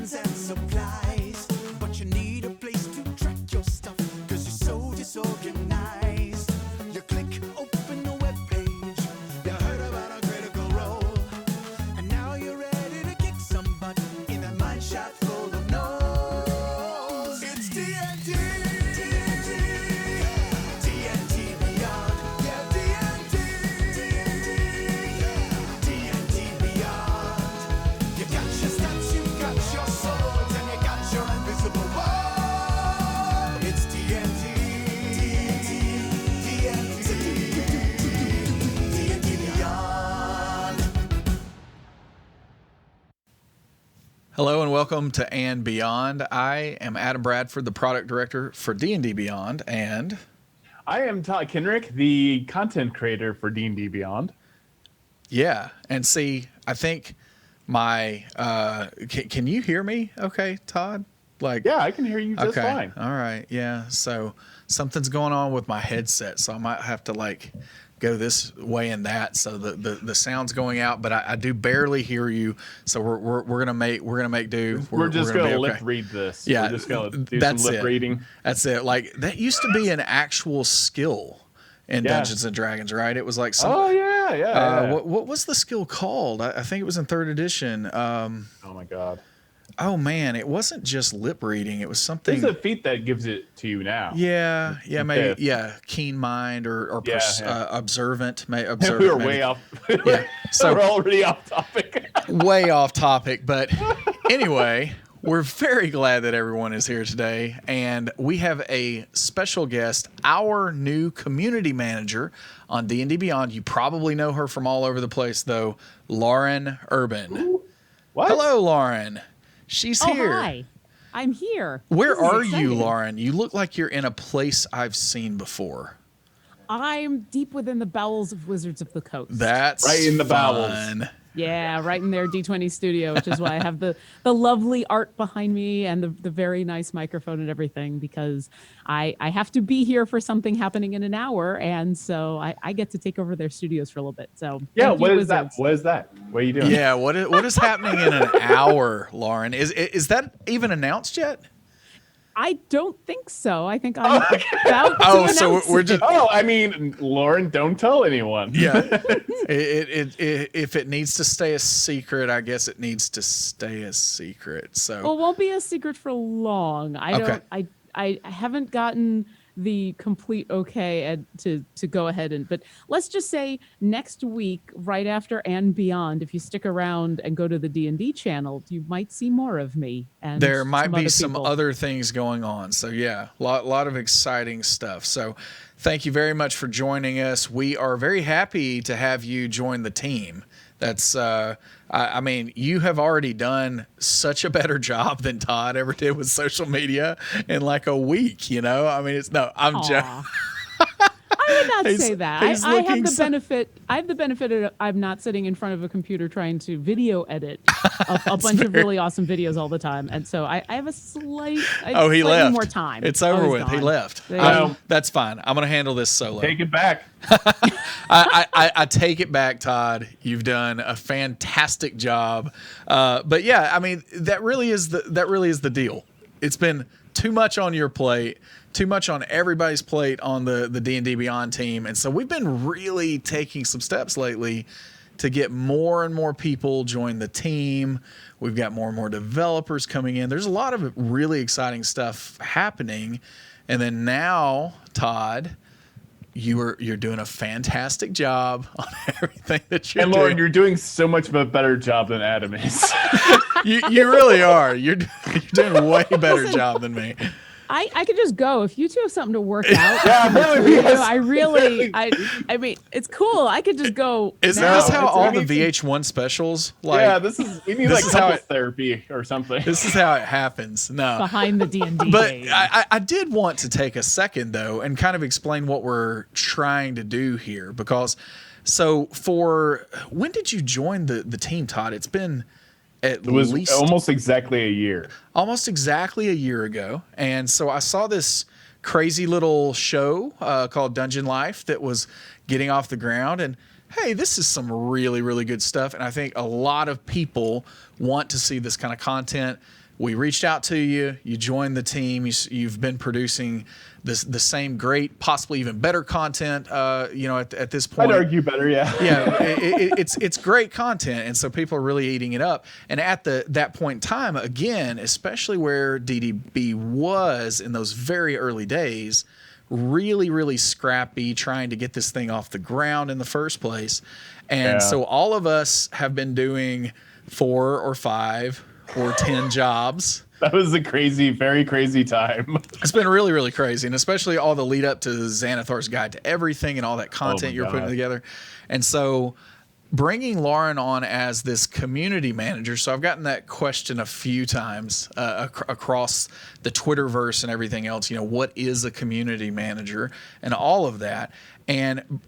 potions and supplies, but you need a place to track your stuff, cause you're so disorganized. You click open the web page, you heard about a critical role, and now you're ready to kick some butt in a mine shaft full of no's. It's D&D, D&D Beyond, yeah, D&D, D&D Beyond. You got your stats, you got your swords, and you got your invisible wall. It's D&D, D&D Beyond. Hello and welcome to And Beyond. I am Adam Bradford, the product director for D&D Beyond, and I am Todd Kenrick, the content creator for D&D Beyond. yeah, and see, I think my can you hear me? Okay, Todd. Like, Yeah, I can hear you just okay, fine. all right, yeah. So something's going on with my headset, so I might have to like go this way and that, so the sound's going out, but I do barely hear you. So we're gonna make do. We're just gonna gonna be lip okay. read this. Yeah, We're just gonna do that's some lip it. reading. That's it. Like that used to be an actual skill in Yeah. Dungeons and Dragons, right? It was like some. Oh yeah. What was the skill called? I think it was in third edition. Oh my god. Oh man, it wasn't just lip reading. It was something. There's a feat that gives it to you now. Yeah, maybe. Fifth. Yeah, keen mind or Yeah. observant. We Observant. were maybe. way off. Yeah. So we're already off topic. way off topic, but anyway, we're very glad that everyone is here today, and we have a special guest, our new community manager on D&D Beyond. You probably know her from all over the place, though, Lauren Urban. What? Hello, Lauren. She's here. Hi. I'm here. Where This is are you, exciting. Lauren? You look like you're in a place I've seen before. I'm deep within the bowels of Wizards of the Coast. That's Right in the bowels. fun. Yeah, right in their D20 studio, which is why I have the lovely art behind me and the very nice microphone and everything, because I have to be here for something happening in an hour, and so I get to take over their studios for a little bit. So Yeah, thank what you, is that? Wizards. What is that? What are you doing? Yeah, what is happening in an hour, Lauren? Is that even announced yet? I don't think so. I think I'm about to Oh, so announce we're it. just Oh, I mean, Lauren, don't tell anyone. yeah. If it needs to stay a secret, I guess it needs to stay a secret. So Well, it won't be a secret for long. Okay. I haven't gotten the complete okay to go ahead but let's just say next week, right after And Beyond, if you stick around and go to the D&D channel, you might see more of me. And there might be other some people. other things going on. So yeah, lot of exciting stuff. So thank you very much for joining us. We are very happy to have you join the team. That's I mean, you have already done such a better job than Todd ever did with social media in like a week, you know? I mean, I'm joking. Aw. I would not He's- say that. he's I looking have the so- benefit. I have the benefit of I'm not sitting in front of a computer trying to video edit a bunch of really awesome videos all the time, and so I have a slight. Oh, he slightly left. more time. It's Oh, over he's with. He gone. left. Yeah. That's fine. I'm gonna handle this solo. Take it back. I take it back, Todd. You've done a fantastic job. But yeah, I mean, that really is the deal. It's been too much on your plate, too much on everybody's plate on the D&D Beyond team. And so we've been really taking some steps lately to get more and more people join the team. We've got more and more developers coming in. There's a lot of really exciting stuff happening. And then now, Todd, you're doing a fantastic job on everything that you're And Lauren, doing. you're doing so much of a better job than Adam is. You really are. You're doing a way better Listen. job than me. I could just go if you two have something to work out. Yeah, really, You know, yes. I really, I mean, it's cool. I could just go. Isn't now. this how it's all the amazing. VH1 specials like? Yeah, we need this like is how couples it- therapy or something. This is how it happens. No. behind the D&D But game? I did want to take a second, though, and kind of explain what we're trying to do here. Because, when did you join the team, Todd? It's been at It was least almost exactly a year. almost exactly a year ago. And so I saw this crazy little show called Dungeon Life that was getting off the ground. And hey, this is some really, really good stuff. And I think a lot of people want to see this kind of content. we reached out to you. You joined the team. You've been producing the same great, possibly even better content. At this point, I'd argue better. Yeah. yeah, it's great content, and so people are really eating it up. And at that point in time, again, especially where DDB was in those very early days, really, really scrappy, trying to get this thing off the ground in the first place. And so all of us have been doing 4 or 5 or 10 jobs. That was a very crazy time. It's been really, really crazy, and especially all the lead up to Xanathar's Guide to Everything and all that content you're putting together. And so bringing Lauren on as this community manager, so I've gotten that question a few times across the Twitterverse and everything else, what is a community manager and all of that. And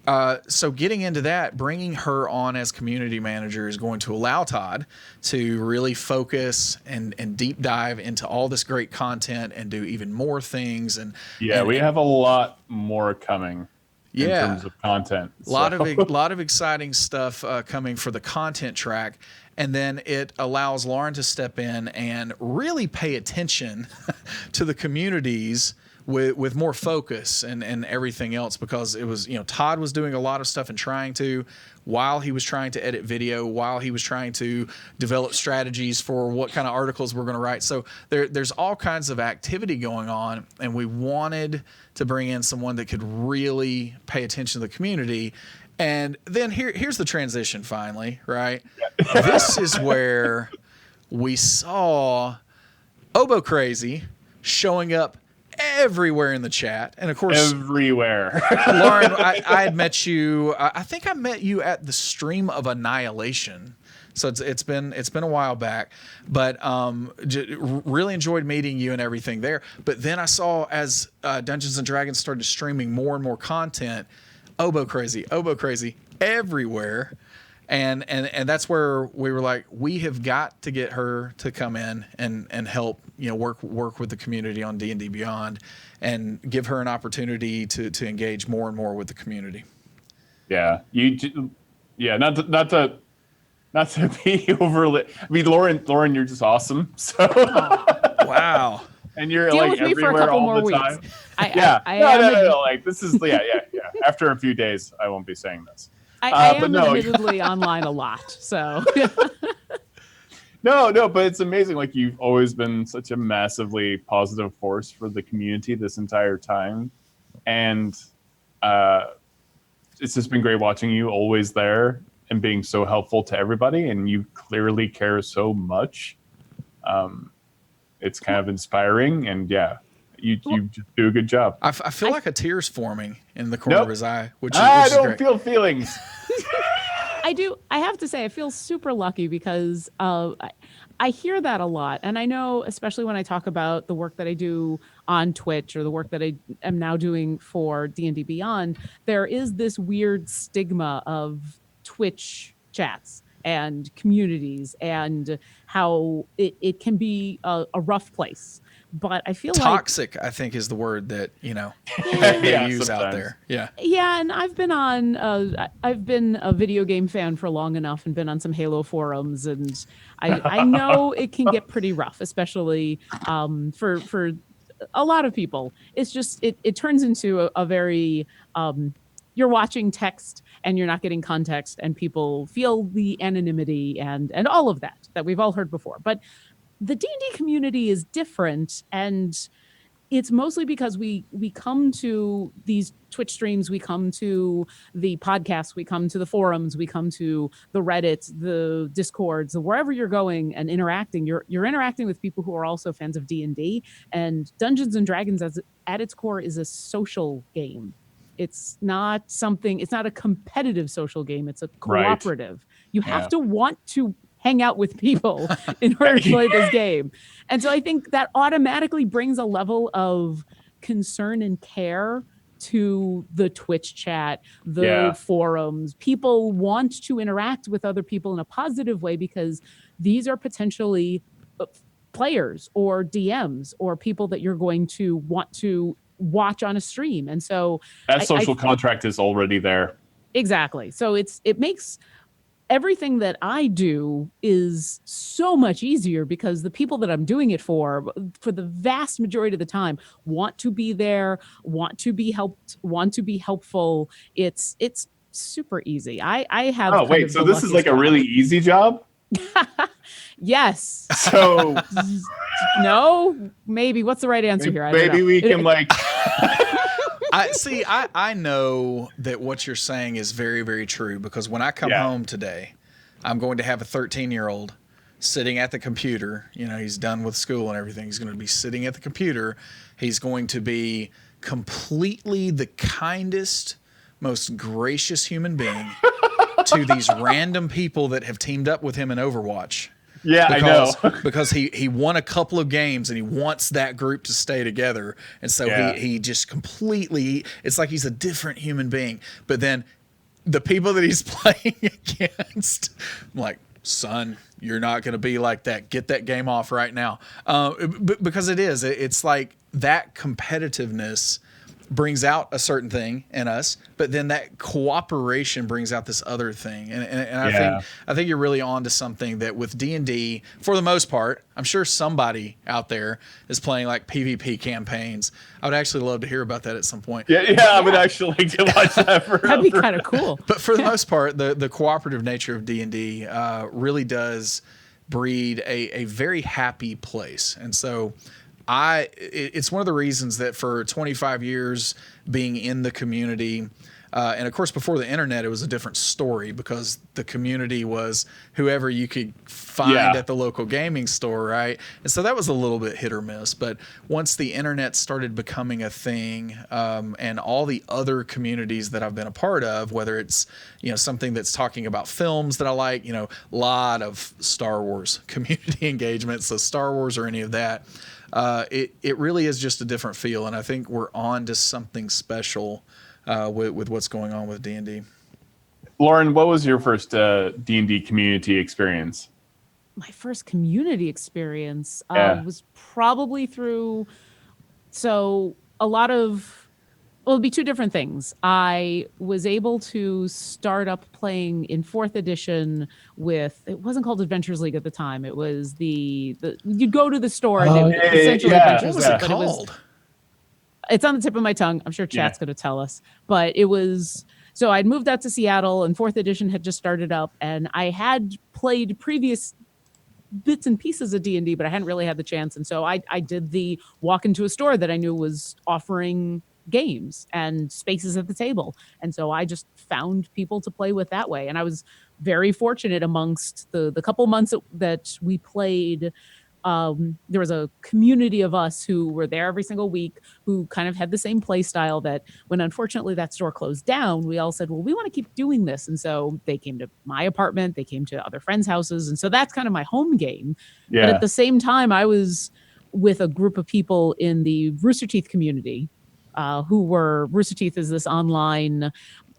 so getting into that, bringing her on as community manager is going to allow Todd to really focus and deep dive into all this great content and do even more things. And we have a lot more coming. In terms of content, a lot of exciting stuff coming for the content track, and then it allows Lauren to step in and really pay attention to the communities with more focus and everything else, because it was, Todd was doing a lot of stuff and trying to, while he was trying to edit video, while he was trying to develop strategies for what kind of articles we're going to write. So there's all kinds of activity going on, and we wanted to bring in someone that could really pay attention to the community. And then here's the transition finally, right? This is where we saw Oboe Crazy showing up everywhere in the chat, and of course everywhere. Lauren, I had met you. I think I met you at the stream of Annihilation, so it's been a while back. But really enjoyed meeting you and everything there. But then I saw as Dungeons and Dragons started streaming more and more content, Oboe Crazy everywhere. And that's where we were like, we have got to get her to come in and help, work with the community on D&D Beyond, and give her an opportunity to engage more and more with the community. Yeah, not to be overly. I mean, Lauren, you're just awesome. So wow. And you're Deal like with me for a everywhere couple all more the weeks. time. No. Like this is yeah. After a few days, I won't be saying this. I am admittedly online a lot, so. No, but it's amazing. Like, you've always been such a massively positive force for the community this entire time, and it's just been great watching you always there and being so helpful to everybody. And you clearly care so much. It's kind of inspiring, and you just do a good job. I feel like a tear's forming in the corner of his eye, which is I don't great. feel feelings. I do. I have to say, I feel super lucky because I hear that a lot. And I know, especially when I talk about the work that I do on Twitch or the work that I am now doing for D&D Beyond, there is this weird stigma of Twitch chats and communities and how it can be a rough place. But I feel toxic, I think, is the word that they use sometimes out there. Yeah, and I've been a video game fan for long enough and been on some Halo forums, and I know it can get pretty rough, especially for a lot of people. It's just it turns into a very you're watching text and you're not getting context, and people feel the anonymity and all of that we've all heard before. But the D&D community is different, and it's mostly because we come to these Twitch streams, we come to the podcasts, we come to the forums, we come to the Reddits, the Discords, wherever you're going and interacting. You're interacting with people who are also fans of D&D, and Dungeons and Dragons at its core is a social game. It's not a competitive social game. It's a cooperative. Right. You have to want to hang out with people in order to play this game. And so I think that automatically brings a level of concern and care to the Twitch chat, the forums. People want to interact with other people in a positive way because these are potentially players or DMs or people that you're going to want to watch on a stream. And so that social contract is already there. Exactly. So it makes everything that I do is so much easier because the people that I'm doing it for the vast majority of the time, want to be there, want to be helped, want to be helpful. It's super easy. I have Oh, kind wait. of So the this is like luckiest a really job. easy job? Yes. So No, maybe. What's the right answer here? I don't maybe know. we can like. I know that what you're saying is very, very true, because when I come Yeah. home today, I'm going to have a 13-year-old sitting at the computer. You know, he's done with school and everything. He's going to be sitting at the computer. He's going to be completely the kindest, most gracious human being to these random people that have teamed up with him in Overwatch. Yeah, Because, I know. because he won a couple of games and he wants that group to stay together. And so Yeah. he just completely, it's like he's a different human being. But then the people that he's playing against, I'm like, son, you're not going to be like that. Get that game off right now. Because it's like that competitiveness brings out a certain thing in us, but then that cooperation brings out this other thing. And Yeah. I think you're really on to something that with D&D, for the most part, I'm sure somebody out there is playing like PvP campaigns. I would actually love to hear about that at some point. Yeah, I would actually like to watch that forever. That'd be kind of cool. But for the most part, the cooperative nature of D&D really does breed a very happy place. And so it's one of the reasons that for 25 years being in the community, and of course before the internet, it was a different story because the community was whoever you could find at the local gaming store, right? And so that was a little bit hit or miss. But once the internet started becoming a thing, and all the other communities that I've been a part of, whether it's something that's talking about films that I like, a lot of Star Wars community engagement, so Star Wars or any of that. It really is just a different feel, and I think we're on to something special with what's going on with D&D. Lauren, what was your first D&D community experience? My first community experience Yeah. was probably through, so a lot of, well, it'd be two different things. I was able to start up playing in 4th edition with, it wasn't called Adventures League at the time. It was you'd go to the store and it was essentially Adventures What was League, it but it was, called? it's on the tip of my tongue. I'm sure chat's going to tell us, but it was, so I'd moved out to Seattle and 4th edition had just started up, and I had played previous bits and pieces of D&D, but I hadn't really had the chance. And so I did the walk into a store that I knew was offering games and spaces at the table. And so I just found people to play with that way. And I was very fortunate amongst the couple months that we played. There was a community of us who were there every single week, who kind of had the same play style, that when unfortunately that store closed down, we all said, well, we want to keep doing this. And so they came to my apartment, they came to other friends' houses. And so that's kind of my home game. Yeah. But at the same time, I was with a group of people in the Rooster Teeth community, Rooster Teeth is this online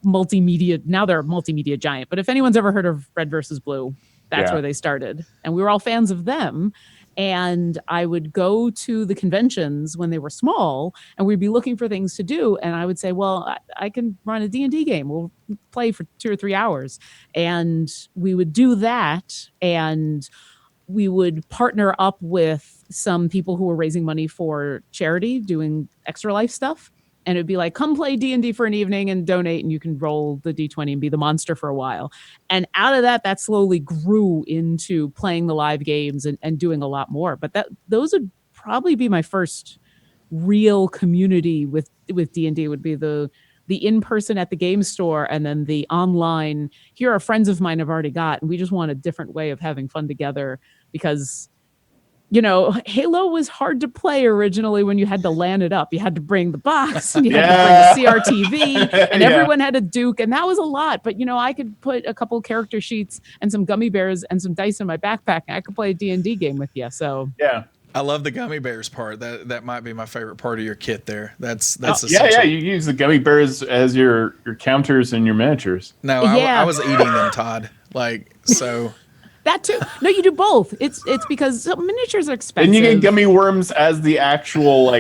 multimedia, now they're a multimedia giant, but if anyone's ever heard of Red versus Blue, that's where they started. And we were all fans of them. And I would go to the conventions when they were small, and we'd be looking for things to do. And I would say, well, I can run a D&D game. We'll play for 2 or 3 hours. And we would do that. And we would partner up with some people who were raising money for charity, doing Extra Life stuff. And it'd be like, come play D&D for an evening and donate, and you can roll the D20 and be the monster for a while. And out of that slowly grew into playing the live games and doing a lot more. But those would probably be my first real community with D&D, would be the in-person at the game store, and then the online, here are friends of mine I've already got, and we just want a different way of having fun together. Because Halo was hard to play originally when you had to LAN it up. You had to bring the box, and you had to bring the CRTV, and everyone had a Duke, and that was a lot. But, I could put a couple character sheets and some gummy bears and some dice in my backpack, and I could play a D&D game with you. So yeah. I love the gummy bears part. That might be my favorite part of your kit there. That's Yeah. You use the gummy bears as your counters and your miniatures. No, I was eating them, Todd. So... That too. No, you do both. It's because miniatures are expensive. And you get gummy worms as the actual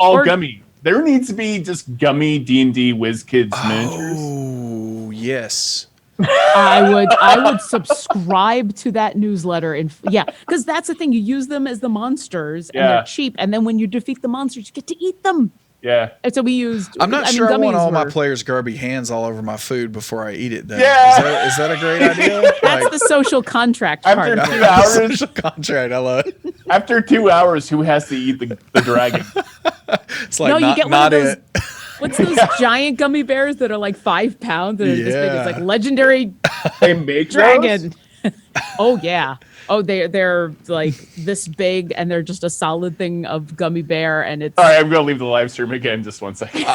all gummy. There needs to be just gummy D&D WizKids miniatures. Oh yes, I would subscribe to that newsletter and because that's the thing. You use them as the monsters and they're cheap, and then when you defeat the monsters, you get to eat them. Yeah. And so we used. I'm not sure I want all my players' grubby hands all over my food before I eat it. Though. Yeah. Is that a great idea? That's the social contract part. After 2 hours, social contract. I love it. After 2 hours, who has to eat the dragon? It's like you get one of those. What's those giant gummy bears that are like 5 pounds and are this big? It's like legendary They make dragon. Oh yeah. Oh, they're like this big, and they're just a solid thing of gummy bear, and it's. All right, I'm gonna leave the live stream again. Just 1 second.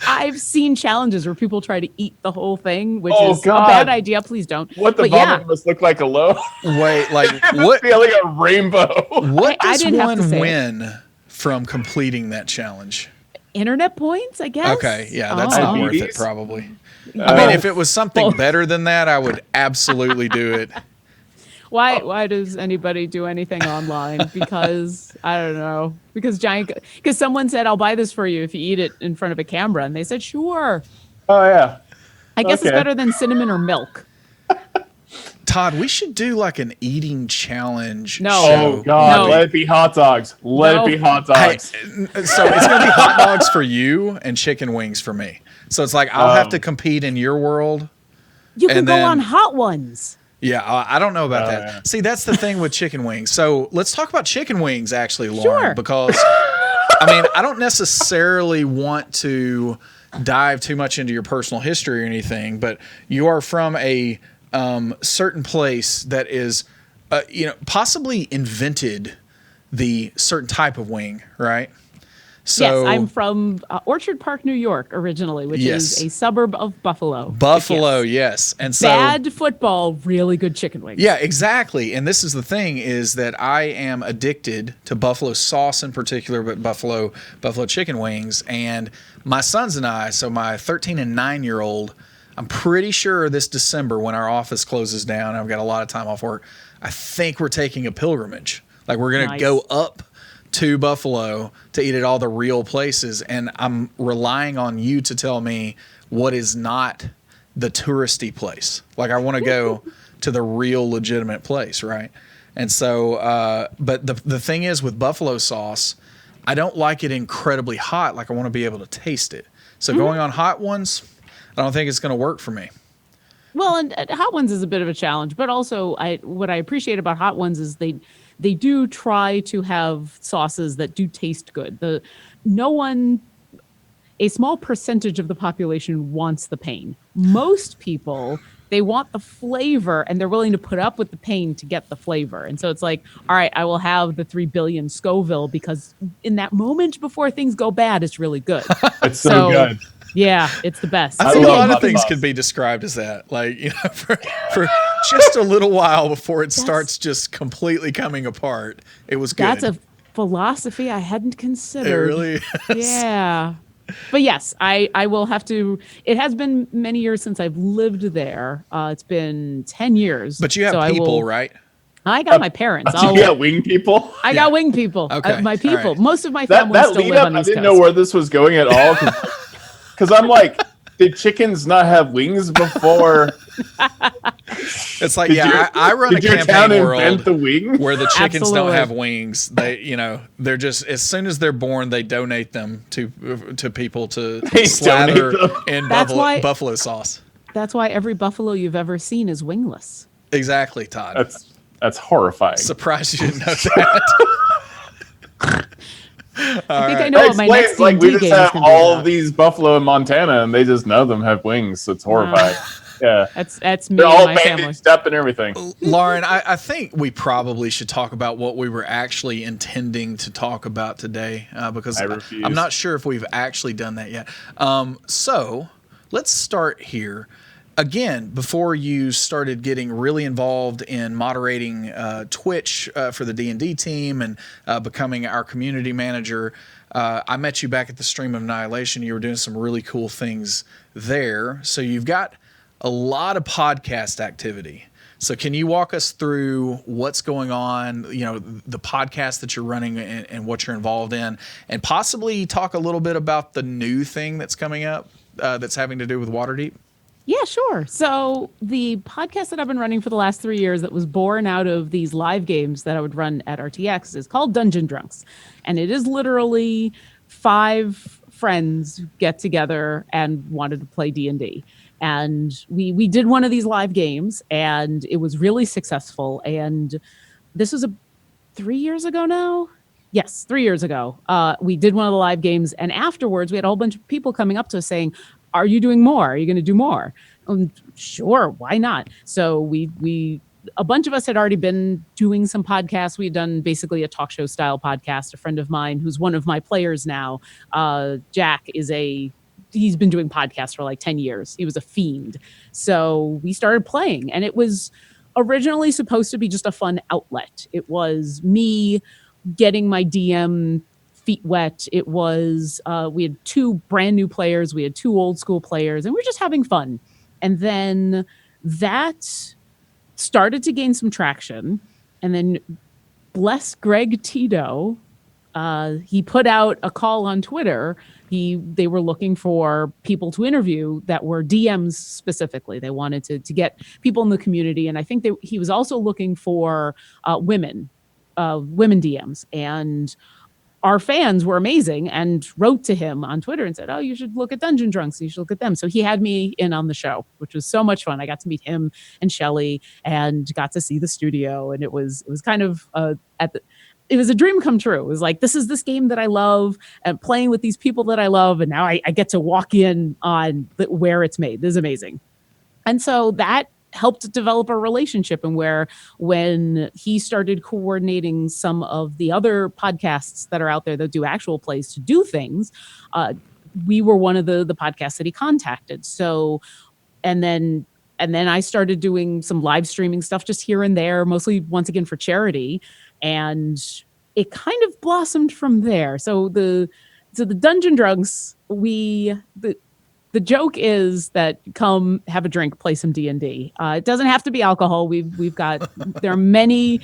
I've seen challenges where people try to eat the whole thing, which is a bad idea. Please don't. What the vomit must look like alone? Wait, like what? Feeling a rainbow. What does one win from completing that challenge? Internet points, I guess. Okay, yeah, that's not worth it, probably. I mean, if it was something better than that, I would absolutely do it. Why does anybody do anything online? Because I don't know. Because someone said, "I'll buy this for you if you eat it in front of a camera," and they said, "Sure." Oh yeah. I guess it's better than cinnamon or milk. Todd, we should do like an eating challenge. No. Show. Oh God, No. let it be hot dogs. Let it be hot dogs. Hey, so it's gonna be hot dogs for you and chicken wings for me. So it's like I'll have to compete in your world. You can go on Hot Ones. Yeah, I don't know about that. Yeah. See, that's the thing with chicken wings. So let's talk about chicken wings, actually, Lauren, Sure. because I mean, I don't necessarily want to dive too much into your personal history or anything, but you are from a certain place that is, possibly invented the certain type of wing, right? So, yes, I'm from Orchard Park, New York, originally, which is a suburb of Buffalo. Buffalo, yes. And so bad football, really good chicken wings. Yeah, exactly. And this is the thing, is that I am addicted to buffalo sauce in particular, but buffalo chicken wings. And my sons and I, so my 13 and 9-year-old, I'm pretty sure this December when our office closes down, I've got a lot of time off work, I think we're taking a pilgrimage. Like we're going to go up to Buffalo to eat at all the real places, and I'm relying on you to tell me what is not the touristy place. Like I want to go to the real legitimate place, right? And so, but the thing is with buffalo sauce, I don't like it incredibly hot. Like I want to be able to taste it. So going on Hot Ones, I don't think it's going to work for me. Well, and Hot Ones is a bit of a challenge, but also what I appreciate about Hot Ones is they do try to have sauces that do taste good. A small percentage of the population wants the pain. Most people, they want the flavor, and they're willing to put up with the pain to get the flavor. And so it's like, all right, I will have the 3 billion Scoville because in that moment before things go bad, it's really good. It's so good. Yeah, it's the best. I think a lot of things could be described as that. Like, for just a little while before it starts just completely coming apart, it was good. That's a philosophy I hadn't considered. It really is. Yeah. But yes, I will have to. It has been many years since I've lived there. It's been 10 years. But you have people, right? I got my parents. You got wing people? I got wing people. Okay. My people. Right. Most of my family still live on the East I didn't Coast. know where this was going at all. Because I'm like, did chickens not have wings before? It's like, I run a campaign world the wing? where the chickens Absolutely. don't have wings. They, they're just, as soon as they're born, they donate them to people to slather in buffalo sauce. That's why every buffalo you've ever seen is wingless. Exactly, Todd. That's horrifying. Surprised you didn't know that. I think I know what my next like D&D we just game have is going to be all about. of these buffalo in Montana, and they just none of them have wings. So it's horrifying. Yeah, that's me they're and all my family. bandaged up and everything. Lauren, I think we probably should talk about what we were actually intending to talk about today, because I'm not sure if we've actually done that yet. So let's start here. Again, before you started getting really involved in moderating Twitch for the D&D team and becoming our community manager, I met you back at the Stream of Annihilation. You were doing some really cool things there. So you've got a lot of podcast activity. So can you walk us through what's going on, the podcast that you're running and what you're involved in, and possibly talk a little bit about the new thing that's coming up that's having to do with Waterdeep? Yeah, sure. So the podcast that I've been running for the last 3 years that was born out of these live games that I would run at RTX is called Dungeon Drunks. And it is literally 5 friends get together and wanted to play D&D. And we did one of these live games and it was really successful. And this was 3 years ago now. Yes, 3 years ago. We did one of the live games, and afterwards, we had a whole bunch of people coming up to us saying, "Are you doing more? Are you going to do more?" Sure, why not? So we a bunch of us had already been doing some podcasts. We had done basically a talk show style podcast. A friend of mine, who's one of my players now, Jack, he's been doing podcasts for like 10 years. He was a fiend. So we started playing, and it was originally supposed to be just a fun outlet. It was me getting my DM feet wet. It was, we had 2 brand new players. We had 2 old school players, and we were just having fun. And then that started to gain some traction. And then bless Greg Tito, he put out a call on Twitter. They were looking for people to interview that were DMs specifically. They wanted to get people in the community. And I think he was also looking for women DMs, and our fans were amazing and wrote to him on Twitter and said, "Oh, you should look at Dungeon Drunks. You should look at them." So he had me in on the show, which was so much fun. I got to meet him and Shelly and got to see the studio, and it was kind of it was a dream come true. It was like, this is this game that I love and playing with these people that I love, and now I get to walk in on where it's made. This is amazing. And so that helped develop a relationship, and where when he started coordinating some of the other podcasts that are out there that do actual plays to do things, we were one of the podcasts that he contacted. So, and then I started doing some live streaming stuff just here and there, mostly once again for charity, and it kind of blossomed from there. So the Dungeon Drunks, the joke is that come have a drink, play some D&D. It doesn't have to be alcohol. We've got there are many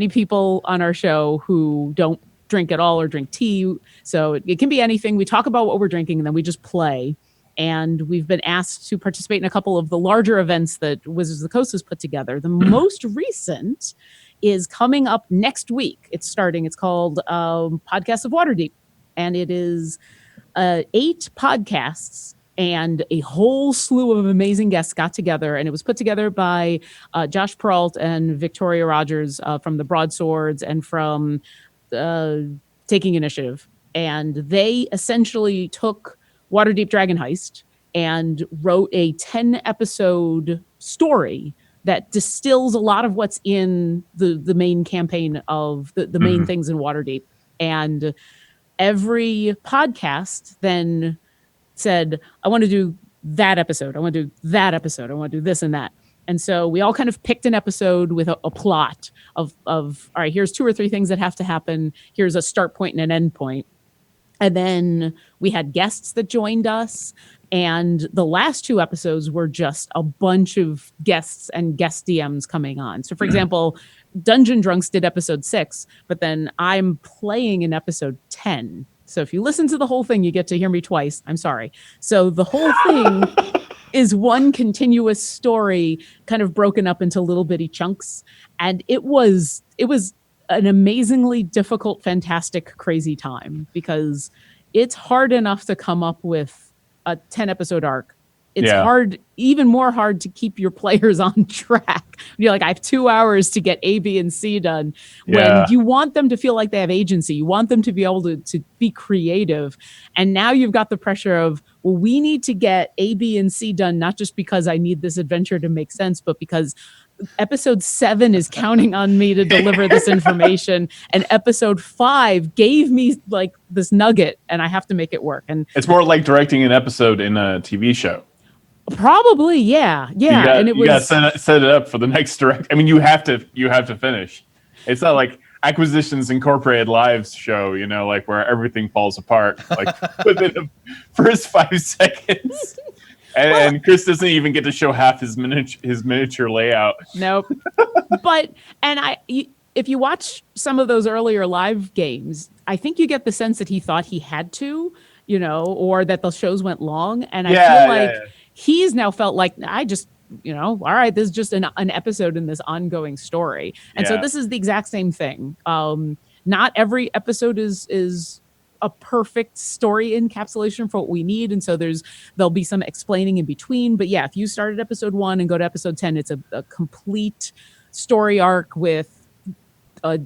people on our show who don't drink at all or drink tea. So it can be anything. We talk about what we're drinking and then we just play. And we've been asked to participate in a couple of the larger events that Wizards of the Coast has put together. The most recent is coming up next week. It's starting. It's called Podcast of Waterdeep, and it is 8 podcasts and a whole slew of amazing guests got together, and it was put together by Josh Peralt and Victoria Rogers from the Broadswords and from Taking Initiative. And they essentially took Waterdeep Dragon Heist and wrote a 10-episode story that distills a lot of what's in the main campaign of the main things in Waterdeep. And every podcast then said, "I want to do that episode. I want to do that episode. I want to do this and that." And so we all kind of picked an episode with a plot of, all right, here's 2 or 3 things that have to happen. Here's a start point and an end point. And then we had guests that joined us. And the last 2 episodes were just a bunch of guests and guest DMs coming on. So, for example, Dungeon Drunks did episode 6, but then I'm playing in episode 10. So if you listen to the whole thing, you get to hear me twice. I'm sorry. So the whole thing is one continuous story kind of broken up into little bitty chunks. And it was an amazingly difficult, fantastic, crazy time, because it's hard enough to come up with a 10-episode arc. It's hard, even more hard to keep your players on track. You're like, I have 2 hours to get A, B, and C done. When you want them to feel like they have agency, you want them to be able to be creative. And now you've got the pressure of, well, we need to get A, B, and C done, not just because I need this adventure to make sense, but because episode 7 is counting on me to deliver this information, and episode 5 gave me like this nugget, and I have to make it work. And it's more like directing an episode in a TV show. Probably, yeah. You got to set it up for the next direct. I mean, you have to finish. It's not like Acquisitions Incorporated Lives show, like where everything falls apart like within the first 5 seconds. And Chris doesn't even get to show half his miniature layout. Nope. If you watch some of those earlier live games, I think you get the sense that he thought he had to, or that the shows went long. And I feel like he's now felt like I just, all right, this is just an episode in this ongoing story. And so this is the exact same thing. Not every episode is a perfect story encapsulation for what we need. And so there'll be some explaining in between. But yeah, if you start at episode 1 and go to episode 10, it's a complete story arc with a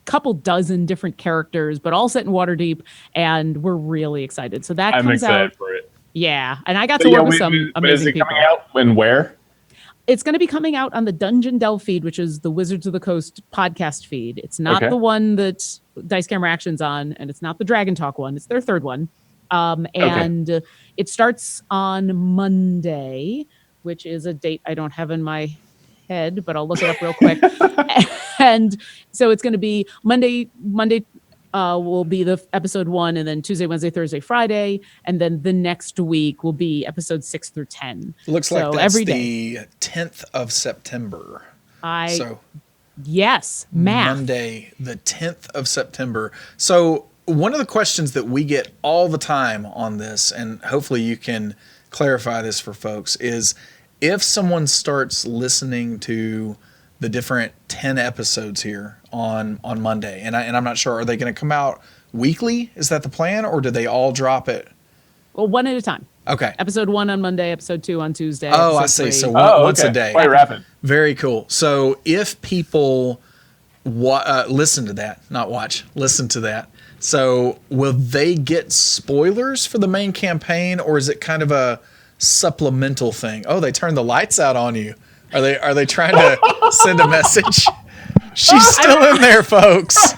couple dozen different characters, but all set in Waterdeep. And we're really excited. So that I'm comes excited out. for it. Yeah. And I got to work with some amazing is it people. coming out when, where? It's going to be coming out on the Dungeon Delve feed, which is the Wizards of the Coast podcast feed. It's not the one that Dice Camera Action's on, and it's not the Dragon Talk one. It's their third one. And it starts on Monday, which is a date I don't have in my head, but I'll look it up real quick. And so it's going to be Monday will be the episode 1, and then Tuesday, Wednesday, Thursday, Friday, and then the next week will be episode 6 through 10. Looks like that's the 10th of September. Yes, math. Monday, the 10th of September. So one of the questions that we get all the time on this, and hopefully you can clarify this for folks, is if someone starts listening to the different 10 episodes here on Monday, and I'm not sure, are they going to come out weekly? Is that the plan, or do they all drop it? Well, one at a time. Okay. Episode 1 on Monday, episode 2 on Tuesday. Oh, I see. 3. So once a day. Quite rapid. Very cool. So if people listen to that, not watch, listen to that. So will they get spoilers for the main campaign, or is it kind of a supplemental thing? Oh, they turned the lights out on you. Are they trying to send a message? She's still in there, folks.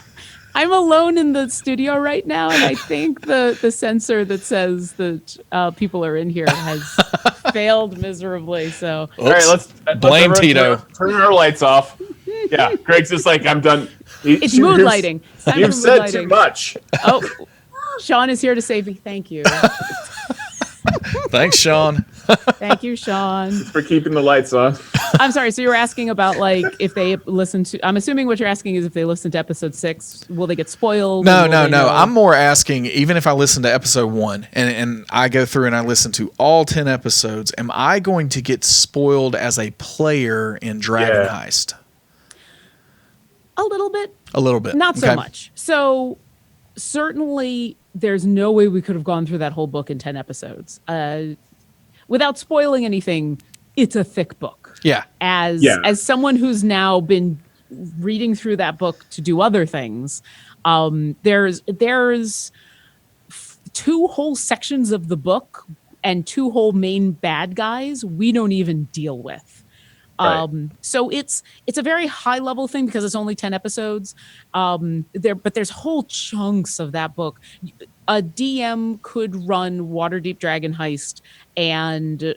I'm alone in the studio right now, and I think the sensor that says that people are in here has failed miserably. So, all right, let's blame Tito. Turn our lights off. Yeah, Greg's just like, I'm done. It's mood lighting. You've said too much. Oh, Sean is here to save me. Thank you. Thanks, Sean. Thank you, Sean, for keeping the lights on. I'm sorry. So you were asking about like if they listen to. I'm assuming what you're asking is if they listen to episode 6, will they get spoiled? No. I'm more asking, even if I listen to episode 1 and I go through and I listen to all 10 episodes, am I going to get spoiled as a player in Dragon Heist? A little bit. A little bit. Not so much. So certainly there's no way we could have gone through that whole book in 10 episodes. Without spoiling anything, it's a thick book. Yeah. As someone who's now been reading through that book to do other things, there's 2 whole sections of the book and 2 whole main bad guys we don't even deal with. Right. So it's a very high level thing because it's only 10 episodes. But there's whole chunks of that book. A DM could run Waterdeep Dragon Heist, and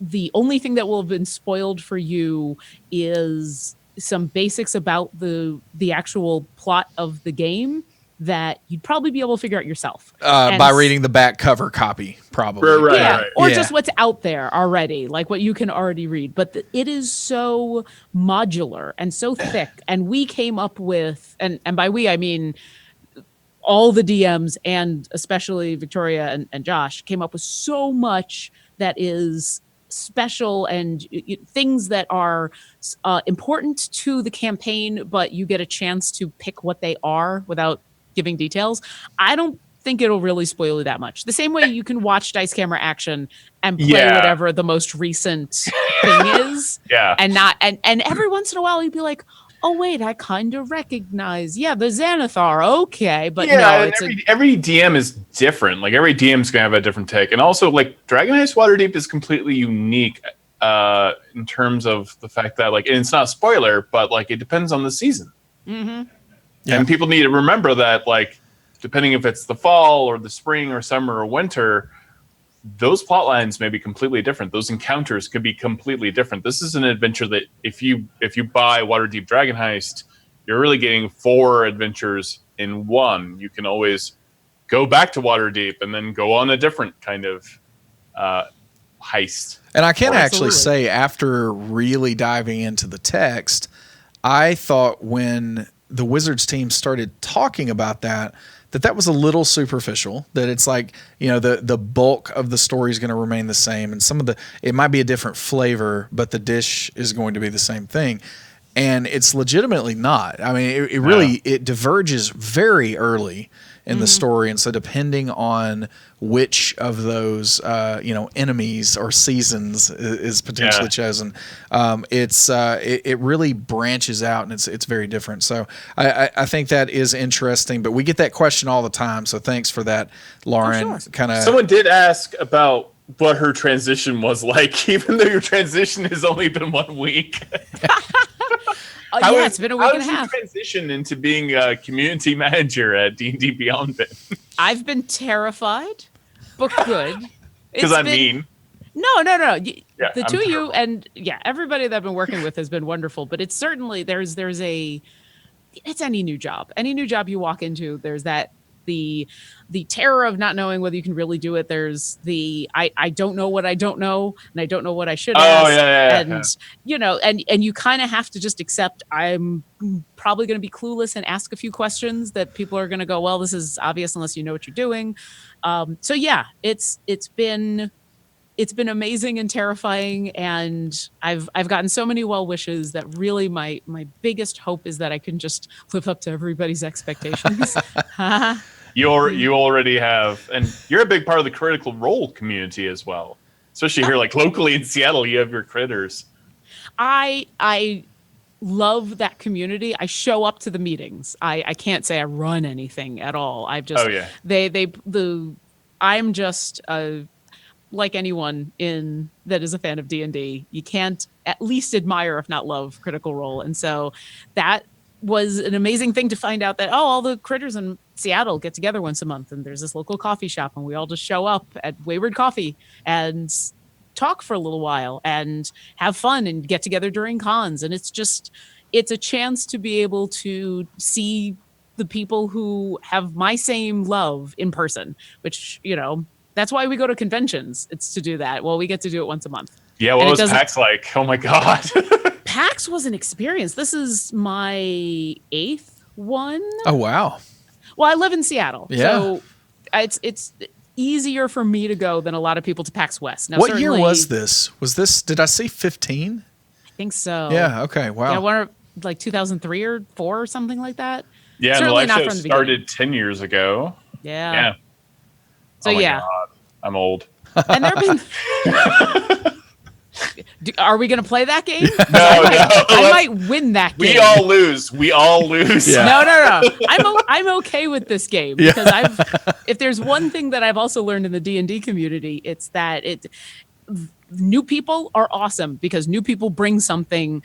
the only thing that will have been spoiled for you is some basics about the actual plot of the game that you'd probably be able to figure out yourself. By reading the back cover copy, probably. Right. Or just what's out there already, like what you can already read. But it is so modular and so thick. And we came up with, and by we, I mean all the DMs and especially Victoria and Josh came up with so much that is special and things that are important to the campaign, but you get a chance to pick what they are without giving details. I don't think it'll really spoil you that much. The same way you can watch Dice Camera Action and play whatever the most recent thing is. And every once in a while you'd be like, oh wait, I kind of recognize. Yeah, the Xanathar. Okay, but no, it's every DM is different. Like every DM's gonna have a different take, and also like Dragon Heist Waterdeep is completely unique in terms of the fact that like, and it's not a spoiler, but like it depends on the season. Mm-hmm. Yeah. And people need to remember that, like, depending if it's the fall or the spring or summer or winter, those plot lines may be completely different. Those encounters could be completely different. This is an adventure that if you buy Waterdeep Dragon Heist, you're really getting 4 adventures in one. You can always go back to Waterdeep and then go on a different kind of heist. And I can actually say, after really diving into the text, I thought when the Wizards team started talking about that was a little superficial, that it's like, the bulk of the story is going to remain the same, and it might be a different flavor, but the dish is going to be the same thing. And it's legitimately not. I mean, it really diverges very early in the story, and so depending on which of those enemies or seasons is potentially chosen, it really branches out, and it's very different. So I think that is interesting. But we get that question all the time, so thanks for that, Lauren. Someone did ask about what her transition was like, even though your transition has only been 1 week. It's been a week and a half. How has your transition into being a community manager at D&D Beyond been? I've been terrified, but good. Because I'm mean. No. The I'm two of you terrible. and everybody that I've been working with has been wonderful. But it's certainly it's any new job. Any new job you walk into, there's that the terror of not knowing whether you can really do it. There's I don't know what I don't know, and I don't know what I should ask. And you kind of have to just accept I'm probably going to be clueless and ask a few questions that people are going to go, well, this is obvious unless you know what you're doing. It's been amazing and terrifying, and I've gotten so many well wishes that really my biggest hope is that I can just live up to everybody's expectations. You already have, and you're a big part of the Critical Role community as well. Especially here, like locally in Seattle, you have your critters. I love that community. I show up to the meetings. I can't say I run anything at all. I've just I'm just like anyone that is a fan of D&D, you can't at least admire, if not love, Critical Role. And so that was an amazing thing to find out that, all the critters in Seattle get together once a month, and there's this local coffee shop, and we all just show up at Wayward Coffee and talk for a little while and have fun and get together during cons. And it's a chance to be able to see the people who have my same love in person, which, that's why we go to conventions. It's to do that. Well, we get to do it once a month. Yeah, what was PAX like? Oh my God. PAX was an experience. This is my 8th one. Oh, wow. Well, I live in Seattle. Yeah. So it's easier for me to go than a lot of people to PAX West. Now, what year was this? Did I see 15? I think so. Yeah, okay, wow. Yeah, one like 2003 or 4 or something like that. Yeah, certainly and the live show the started 10 years ago. Yeah. So, oh my God, I'm old. And there have been... Are we going to play that game? No, I might win that game. We all lose. Yeah. No. I'm okay with this game because if there's one thing that I've also learned in the D&D community, it's that new people are awesome because new people bring something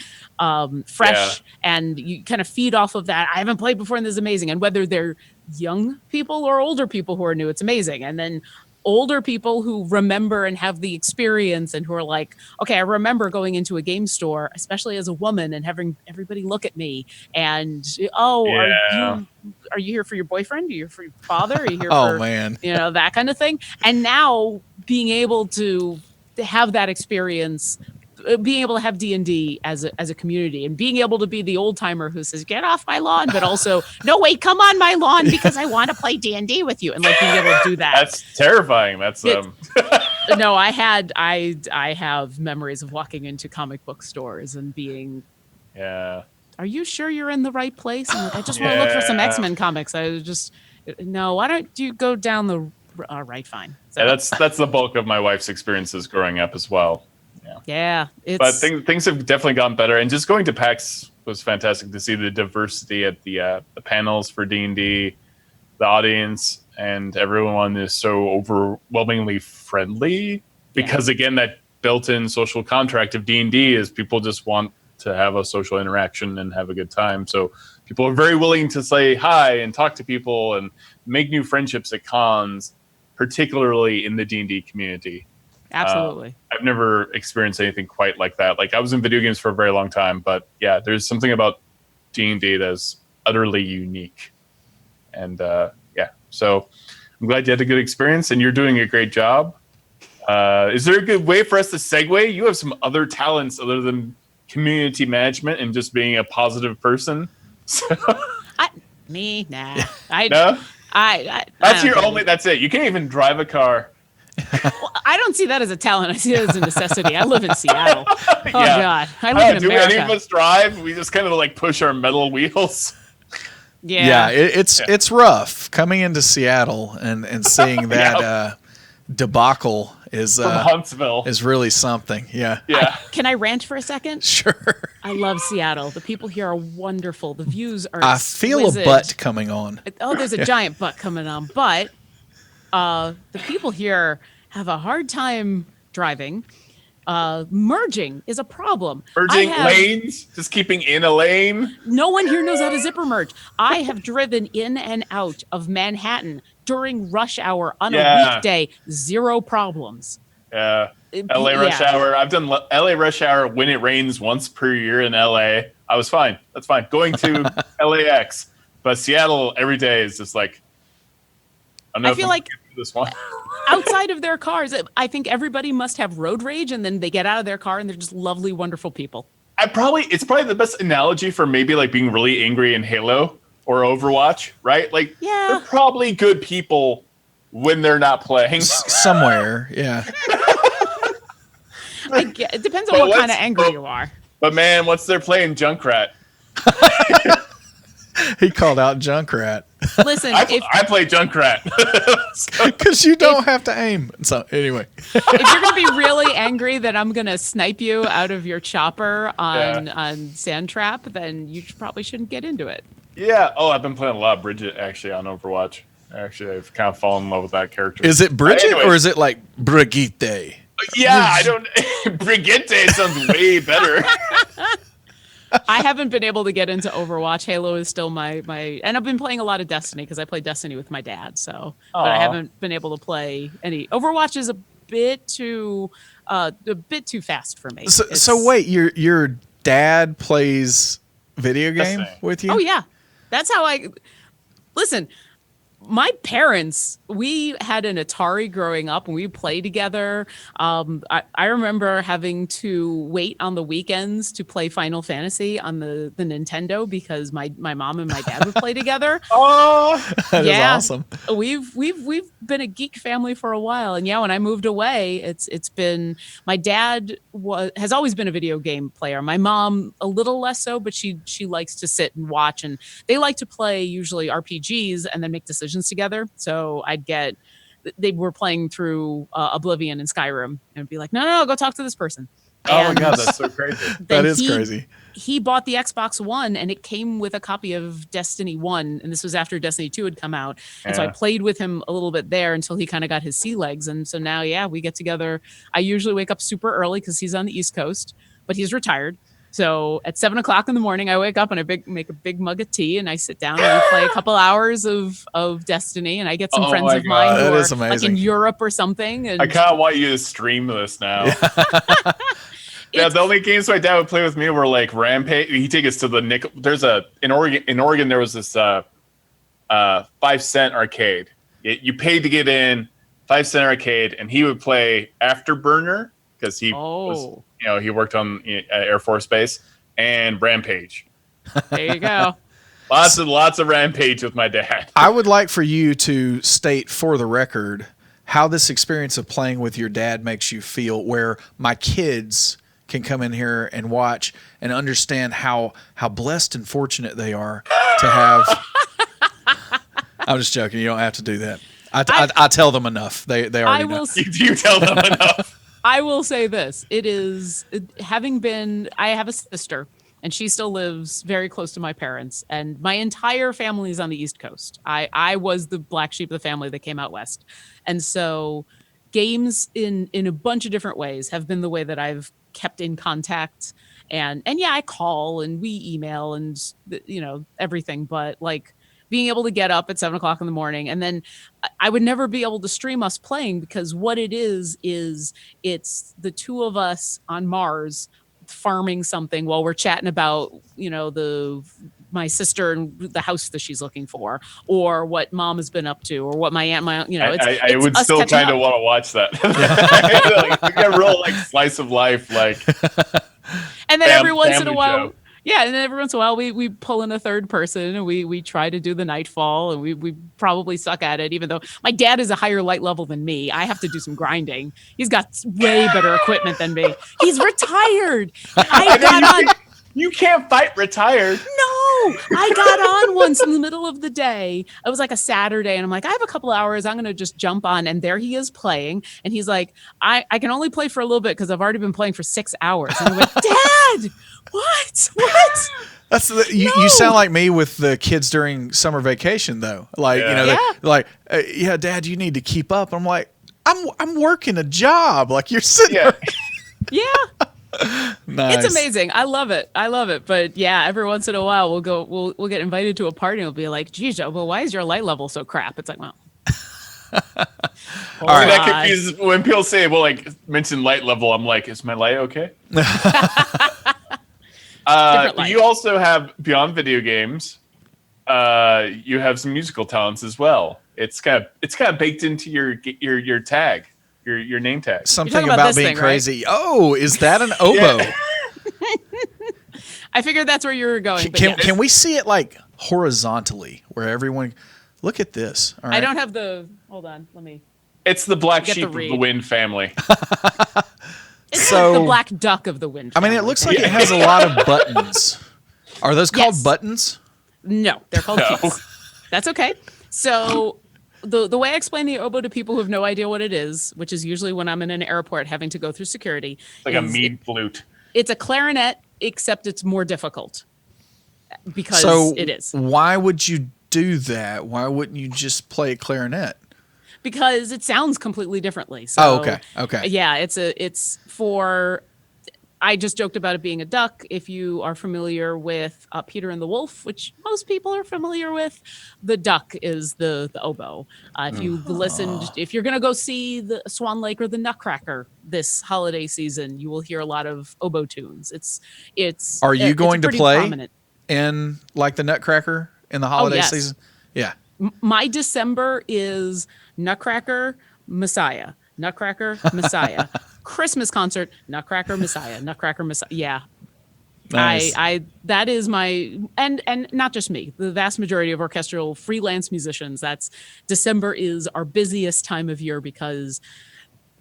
fresh, and you kind of feed off of that. I haven't played before, and this is amazing. And whether they're young people or older people who are new, it's amazing. And then older people who remember and have the experience and who are like, okay, I remember going into a game store, especially as a woman, and having everybody look at me and, are you here for your boyfriend? Are you here for your father? Are you here for, man. That kind of thing. And now being able to have that experience, being able to have D&D as a community, and being able to be the old timer who says, get off my lawn, but also, no, wait, come on my lawn because I want to play D&D with you. And like being able to do that. That's terrifying. That's No, I have memories of walking into comic book stores and being, are you sure you're in the right place? And I just want to look for some X-Men comics. Why don't you go down the, all right, fine. So, that's the bulk of my wife's experiences growing up as well. Yeah, but things have definitely gotten better, and just going to PAX was fantastic to see the diversity at the panels for D&D, the audience, and everyone is so overwhelmingly friendly because again, that built-in social contract of D&D is people just want to have a social interaction and have a good time. So people are very willing to say hi and talk to people and make new friendships at cons, particularly in the D&D community. Absolutely. I've never experienced anything quite like that. Like, I was in video games for a very long time, but yeah, there's something about D&D that's utterly unique. And so I'm glad you had a good experience, and you're doing a great job. Is there a good way for us to segue? You have some other talents other than community management and just being a positive person. So Me? Nah. No? That's don't your get only. it. That's it. You can't even drive a car. Well, I don't see that as a talent. I see it as a necessity. I live in Seattle. Oh Yeah. God, I live in Do America. any of us drive? We just kind of like push our metal wheels. Yeah, it's rough coming into Seattle and seeing that debacle is From Huntsville. is really something. Yeah. Yeah. Can I rant for a second? Sure. I love Seattle. The people here are wonderful. The views are. I feel exquisite. a butt coming on. Oh, there's a giant butt coming on. But the people here have a hard time driving. Merging is a problem. Merging lanes, just keeping in a lane. No one here knows how to zipper merge. I have driven in and out of Manhattan during rush hour on a weekday, zero problems. Yeah. LA rush hour. I've done LA rush hour when it rains once per year in LA. I was fine. That's fine. Going to LAX. But Seattle every day is just like, I feel like this one. outside of their cars, I think everybody must have road rage, and then they get out of their car and they're just lovely, wonderful people. It's probably the best analogy for maybe like being really angry in Halo or Overwatch, right? Like they're probably good people when they're not playing. Somewhere, yeah. It depends on what kind of angry you are. But man, once they're playing Junkrat. He called out Junkrat. Listen, I play Junkrat. Because you don't have to aim. So anyway. If you're going to be really angry that I'm going to snipe you out of your chopper on Sand Trap, then you probably shouldn't get into it. Yeah. Oh, I've been playing a lot of Bridget actually on Overwatch. Actually, I've kind of fallen in love with that character. Is it Bridget or is it like Brigitte? Yeah, I don't. Brigitte sounds way better. I haven't been able to get into Overwatch. Halo is still my and I've been playing a lot of Destiny because I play Destiny with my dad. So, but I haven't been able to play any. Overwatch is a bit too fast for me. So wait, your dad plays video game with you? Oh yeah, that's how I listen. My parents, we had an Atari growing up and we played together. I remember having to wait on the weekends to play Final Fantasy on the Nintendo because my mom and my dad would play together. Oh, that is awesome. We've been a geek family for a while. And when I moved away, it's been, my dad has always been a video game player. My mom, a little less so, but she likes to sit and watch, and they like to play usually RPGs and then make decisions together. So they were playing through Oblivion and Skyrim and be like, no, go talk to this person. Oh my God, that's so crazy. That is crazy. He bought the Xbox One and it came with a copy of Destiny 1. And this was after Destiny 2 had come out. And so I played with him a little bit there until he kind of got his sea legs. And so now, we get together. I usually wake up super early because he's on the East Coast, but he's retired. So at 7 o'clock in the morning, I wake up and I make a big mug of tea and I sit down and we play a couple hours of Destiny, and I get some friends of mine who are like in Europe or something. And I kind of want you to stream this now. Yeah, the only games my dad would play with me were like Rampage. He'd take us to the nickel. In Oregon there was this 5-cent arcade. You paid to get in, 5-cent arcade, and he would play Afterburner because he was. He worked on Air Force Base and Rampage. There you go. Lots of Rampage with my dad. I would like for you to state for the record how this experience of playing with your dad makes you feel, where my kids can come in here and watch and understand how blessed and fortunate they are to have. I'm just joking. You don't have to do that. I tell them enough. They already know. You tell them enough. I will say this. I have a sister and she still lives very close to my parents, and my entire family is on the East Coast. I was the black sheep of the family that came out West. And so games in a bunch of different ways have been the way that I've kept in contact. And I call and we email and, everything, but like, being able to get up at 7 o'clock in the morning, and then I would never be able to stream us playing, because what it is it's the two of us on Mars farming something while we're chatting about, my sister and the house that she's looking for, or what mom has been up to, or what my aunt, I would still kind of want to watch that. Like a real like slice of life, like. And then every once in a while. Show. Yeah, and then every once in a while we pull in a third person and we try to do the nightfall, and we probably suck at it, even though my dad is a higher light level than me. I have to do some grinding. He's got way better equipment than me. He's retired. I got on. You can't fight retired. No, I got on once in the middle of the day. It was like a Saturday, and I'm like, I have a couple hours. I'm going to just jump on. And there he is playing. And he's like, I can only play for a little bit because I've already been playing for 6 hours. And I went, Dad, what? That's you sound like me with the kids during summer vacation, though. Like, yeah, Dad, you need to keep up. I'm like, I'm working a job. Like, you're sitting there. Yeah. Nice. It's amazing. I love it. But yeah, every once in a while we'll get invited to a party and we'll be like, geez, well, why is your light level so crap? It's like, well. All right. That confuses when people say, well, like mention light level, I'm like, is my light okay? You also have beyond video games. You have some musical talents as well. It's kind of baked into your tag. Your name tag. Something about being thing, crazy. Right? Oh, is that an oboe? Yeah. I figured that's where you were going. Can we see it like horizontally where everyone look at this? All right. I don't have the hold on, let me. It's the black sheep of the wind family. It's like the black duck of the wind family. I mean, it looks like it has a lot of buttons. Are those called buttons? No, they're called keys. That's okay. So the way I explain the oboe to people who have no idea what it is, which is usually when I'm in an airport having to go through security. It's like a mead flute. It's a clarinet, except it's more difficult because it is. Why would you do that? Why wouldn't you just play a clarinet? Because it sounds completely differently. So, okay. Yeah, it's for. I just joked about it being a duck. If you are familiar with Peter and the Wolf, which most people are familiar with, the duck is the oboe. If you listened, if you're going to go see the Swan Lake or the Nutcracker this holiday season, you will hear a lot of oboe tunes. It's. Are you going to play prominent. in like the Nutcracker in the holiday season? Yeah. My December is Nutcracker, Messiah. Nutcracker, Messiah. Christmas concert, Nutcracker, Messiah. Nutcracker, Messiah. Yeah. Nice. That is my, and not just me, the vast majority of orchestral freelance musicians, December is our busiest time of year because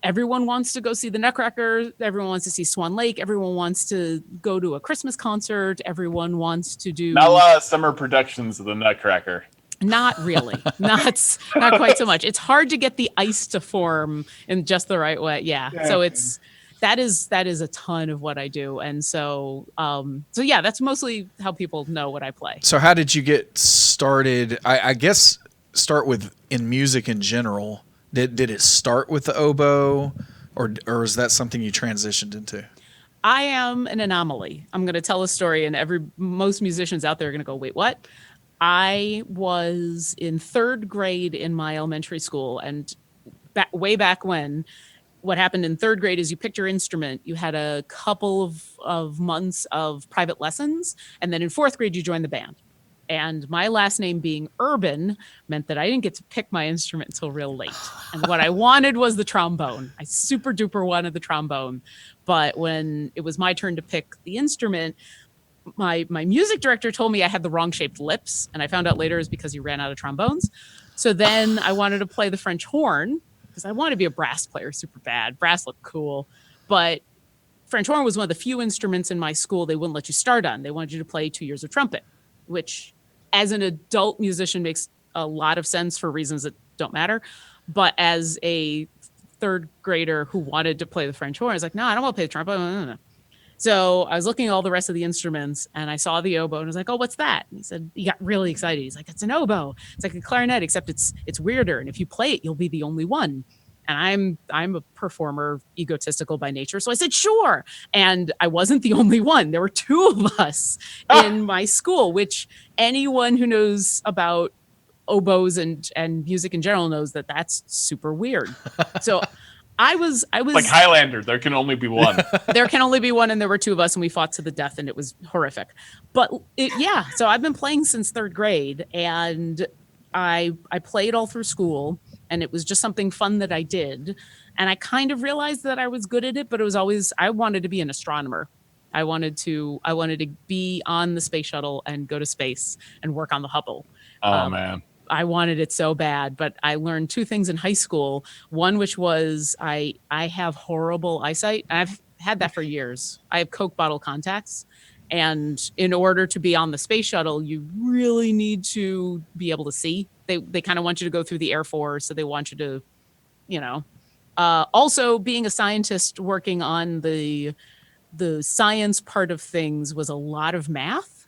everyone wants to go see the Nutcracker. Everyone wants to see Swan Lake. Everyone wants to go to a Christmas concert. Everyone wants to do. Not a lot of summer productions of the Nutcracker. Not really. not quite so much. It's hard to get the ice to form in just the right way. Yeah. So that is a ton of what I do. And so yeah, that's mostly how people know what I play. So how did you get started? I guess start with in music in general. Did it start with the oboe or is that something you transitioned into? I am an anomaly. I'm going to tell a story and most musicians out there are going to go, wait, what? I was in 3rd grade in my elementary school, and way back when, what happened in 3rd grade is you picked your instrument, you had a couple of months of private lessons, and then in 4th grade you joined the band. And my last name being Urban meant that I didn't get to pick my instrument until real late. And what I wanted was the trombone. I super duper wanted the trombone. But when it was my turn to pick the instrument, my music director told me I had the wrong shaped lips, and I found out later is because he ran out of trombones. So then I wanted to play the French horn because I wanted to be a brass player super bad. Brass looked cool, but French horn was one of the few instruments in my school they wouldn't let you start on. They wanted you to play 2 years of trumpet, which as an adult musician makes a lot of sense for reasons that don't matter. But as a 3rd grader who wanted to play the French horn, I was like, no, I don't want to play the trumpet. No. So I was looking at all the rest of the instruments and I saw the oboe and I was like, oh, what's that? And he got really excited. He's like, it's an oboe. It's like a clarinet, except it's weirder. And if you play it, you'll be the only one. And I'm a performer, egotistical by nature. So I said, sure. And I wasn't the only one. There were 2 of us in my school, which anyone who knows about oboes and music in general knows that that's super weird. So I was like Highlander. There can only be one. There can only be one, and there were 2 of us, and we fought to the death, and it was horrific. But so I've been playing since 3rd grade, and I played all through school, and it was just something fun that I did. And I kind of realized that I was good at it, but it was always I wanted to be an astronomer. I wanted to be on the space shuttle and go to space and work on the Hubble. Oh man. I wanted it so bad, but I learned two things in high school. One, which was I have horrible eyesight. I've had that for years. I have Coke bottle contacts. And in order to be on the space shuttle, you really need to be able to see. They kind of want you to go through the Air Force. So they want you to, you know, also being a scientist working on the science part of things was a lot of math.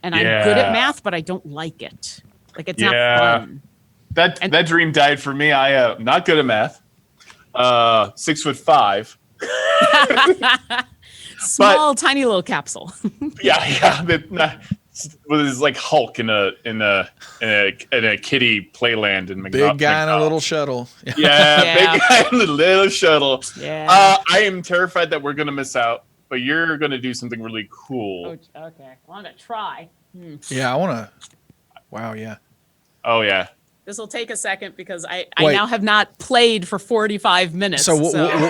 And I'm good at math, but I don't like it. Like, it's not fun. That dream died for me. I not good at math. 6'5". Small, tiny little capsule. Yeah. With his like Hulk in a kiddie playland in McDonald's. Big guy in a little shuttle. Yeah, big guy in a little shuttle. Yeah. I am terrified that we're gonna miss out, but you're gonna do something really cool. Okay, well, I'm gonna try. Yeah, I want to. Wow, yeah. Oh yeah. This will take a second because I now have not played for 45 minutes. So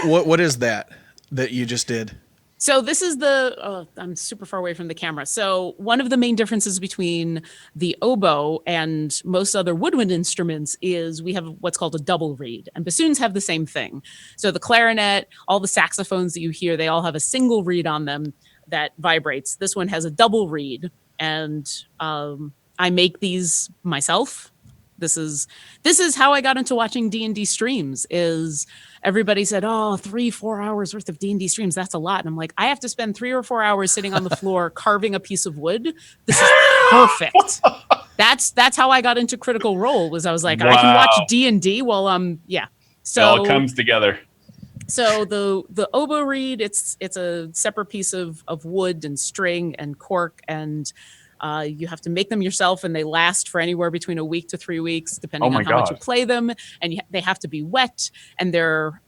what is that you just did? So this is I'm super far away from the camera. So one of the main differences between the oboe and most other woodwind instruments is we have what's called a double reed, and bassoons have the same thing. So the clarinet, all the saxophones that you hear, they all have a single reed on them that vibrates. This one has a double reed, and I make these myself. This is how I got into watching D&D streams. Is everybody said, oh, 3-4 hours worth of D&D streams, that's a lot. And I'm like, I have to spend 3 or 4 hours sitting on the floor carving a piece of wood. This is perfect. That's how I got into Critical Role. Was I was like, I can watch D&D while So it all comes together. So the oboe reed, it's a separate piece of wood and string and cork, and you have to make them yourself, and they last for anywhere between a week to 3 weeks, depending on how much you play them. And they have to be wet, and they're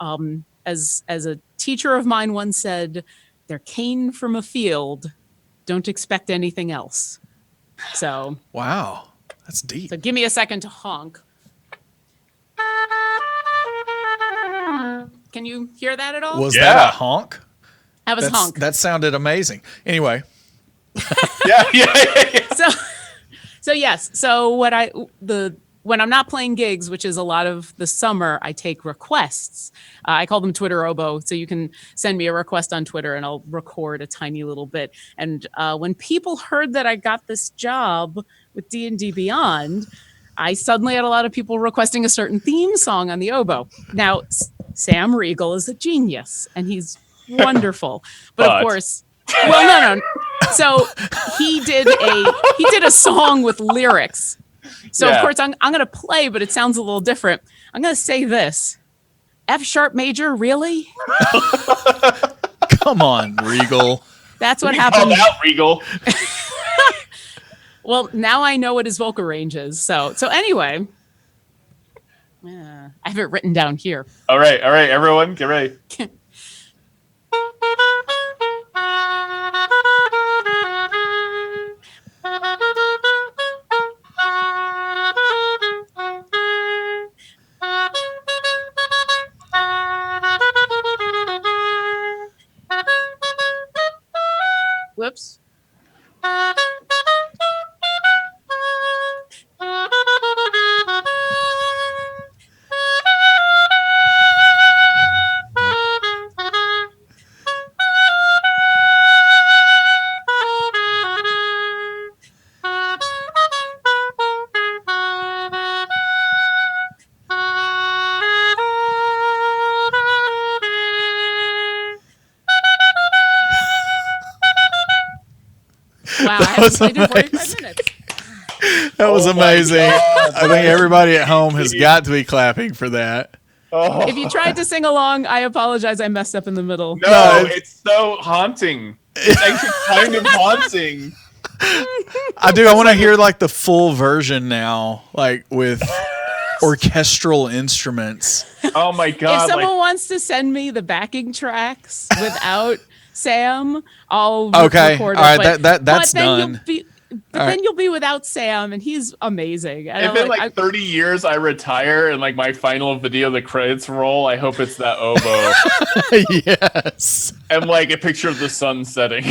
as a teacher of mine once said, they're cane from a field. Don't expect anything else. So wow, that's deep. So give me a second to honk. Can you hear that at all? Was that a honk? That was honk. That sounded amazing. Anyway. Yeah. So yes. So when I'm not playing gigs, which is a lot of the summer, I take requests. I call them Twitter oboe. So you can send me a request on Twitter and I'll record a tiny little bit. And when people heard that I got this job with D&D Beyond, I suddenly had a lot of people requesting a certain theme song on the oboe. Now, Sam Riegel is a genius and he's wonderful. But of course, well, no. So he did a song with lyrics. So of course I'm going to play, but it sounds a little different. I'm going to say this. F sharp major, really? Come on, Regal. That's what happened. Out, Regal. Well, now I know what his vocal range is. So anyway, I have it written down here. All right, everyone, get ready. Whoops. Wow, I haven't played in 45 minutes. That was amazing. I think everybody at home has got to be clapping for that. Oh. If you tried to sing along, I apologize. I messed up in the middle. No, it's so haunting. It's actually kind of haunting. I do. I want to hear like the full version now, like with orchestral instruments. Oh my God. If someone wants to send me the backing tracks without Sam, I'll Okay. record All right. it. That's but then done. But then you'll be without Sam, and he's amazing. And If in like 30 years I retire and like my final video, the credits roll, I hope it's that oboe. Yes. And like a picture of the sun setting.